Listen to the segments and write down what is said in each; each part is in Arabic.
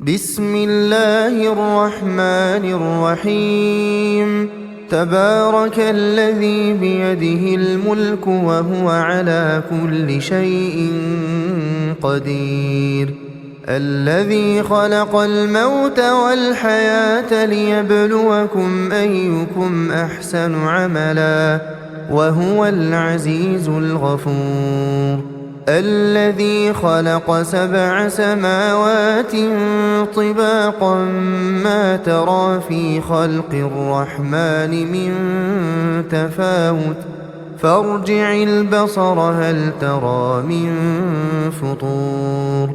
بسم الله الرحمن الرحيم. تبارك الذي بيده الملك وهو على كل شيء قدير. الذي خلق الموت والحياة ليبلوكم أيكم أحسن عملا وهو العزيز الغفور. الذي خلق 7 سماوات طباقا ما ترى في خلق الرحمن من تفاوت فارجع البصر هل ترى من فطور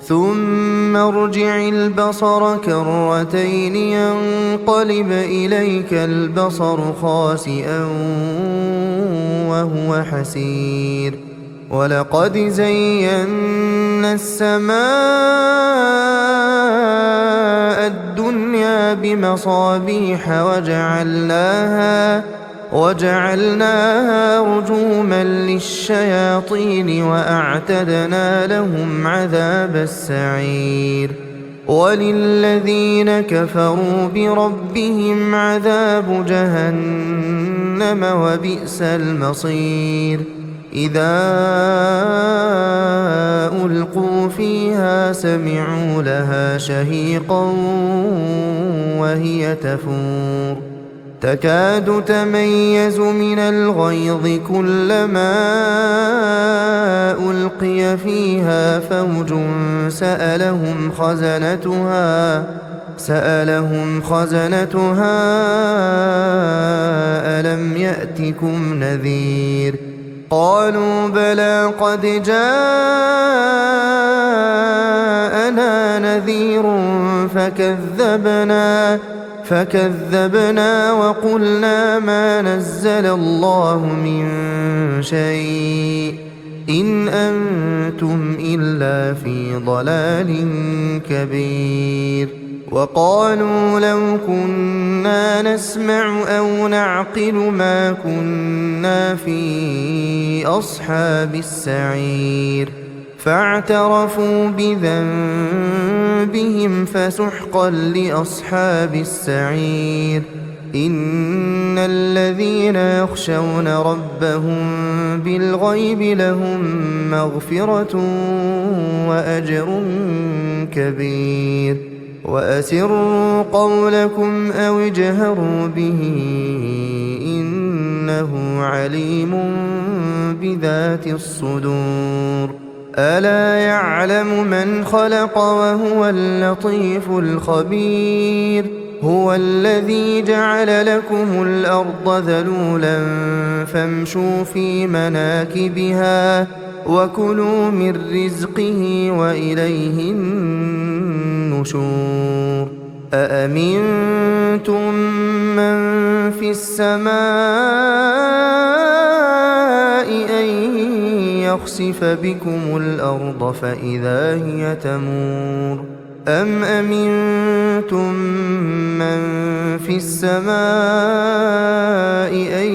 ثم ارجع البصر كرتين ينقلب إليك البصر خاسئا وهو حسير. ولقد زينا السماء الدنيا بمصابيح وجعلناها رجوما للشياطين وأعتدنا لهم عذاب السعير. وللذين كفروا بربهم عذاب جهنم وبئس المصير. إذا ألقوا فيها سمعوا لها شهيقا وهي تفور تكاد تميز من الغيظ كلما ألقي فيها فوج سألهم خزنتها ألم يأتكم نذير قالوا بلى قد جاءنا نذير فكذبنا وقلنا ما نزل الله من شيء إن أنتم إلا في ضلال كبير. وقالوا لو كنا نسمع أو نعقل ما كنا في أصحاب السعير فاعترفوا بذنبهم فسحقا لأصحاب السعير. إن الذين يخشون ربهم بالغيب لهم مغفرة وأجر كبير. وأسروا قولكم أو اجهروا به إنه عليم بذات الصدور. ألا يعلم من خلق وهو اللطيف الخبير. هو الذي جعل لكم الأرض ذلولا فامشوا في مناكبها وكلوا من رزقه وإليه النشور. أأمنتم من في السماء أن يخسف بكم الأرض فإذا هي تمور أم أمنتم من في السماء أن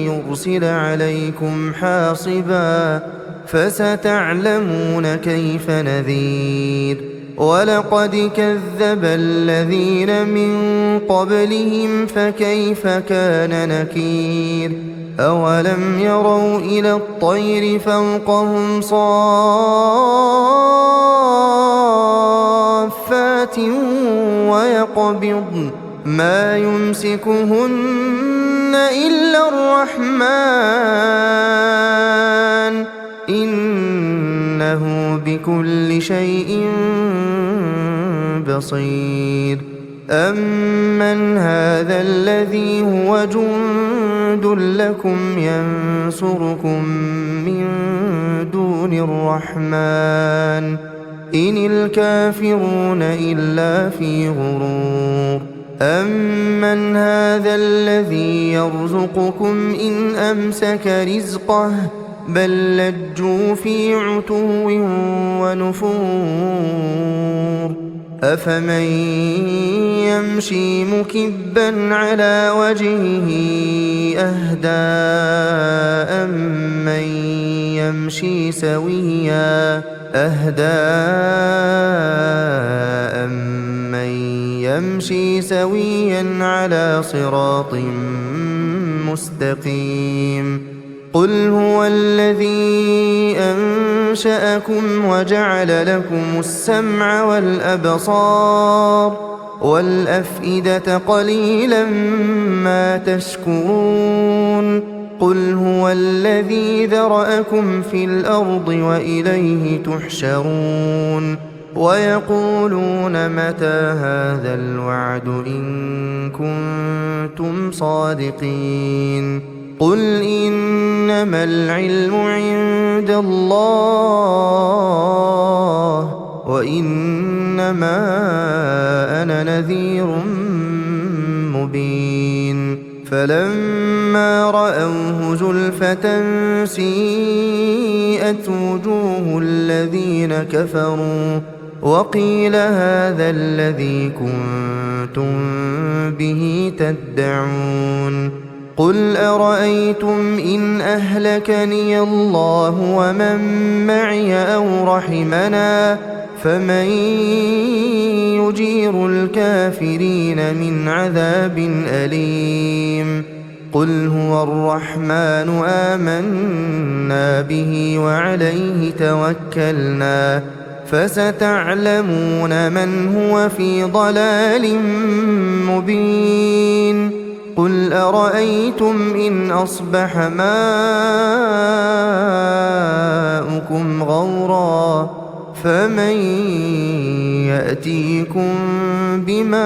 يرسل عليكم حاصبا فستعلمون كيف نذير. ولقد كذب الذين من قبلهم فكيف كان نكير. أولم يروا إلى الطير فوقهم صافات ويقبضن ما يمسكهن إلا الرحمن إنه بكل شيء بصير. أمن هذا الذي هو جند لكم ينصركم من دون الرحمن إن الكافرون إلا في غرور. أمن هذا الذي يرزقكم إن أمسك رزقه بل لجوا في عتو ونفور. أفمن يمشي مكبا على وجهه أهدى أمن يمشي سويا أهدى يمشي سويا على صراط مستقيم. قل هو الذي أنشأكم وجعل لكم السمع والأبصار والأفئدة قليلا ما تشكرون. قل هو الذي ذرأكم في الأرض وإليه تحشرون. ويقولون متى هذا الوعد إن كنتم صادقين. قل إنما العلم عند الله وإنما أنا نذير مبين. فلما رأوه زلفة سيئت وجوه الذين كفروا وقيل هذا الذي كنتم به تدعون. قل أرأيتم إن أهلكني الله ومن معي أو رحمنا فمن يجير الكافرين من عذاب أليم. قل هو الرحمن آمنا به وعليه توكلنا فستعلمون من هو في ضلال مبين. قل أرأيتم إن أصبح ماؤكم غورا فمن يأتيكم بماء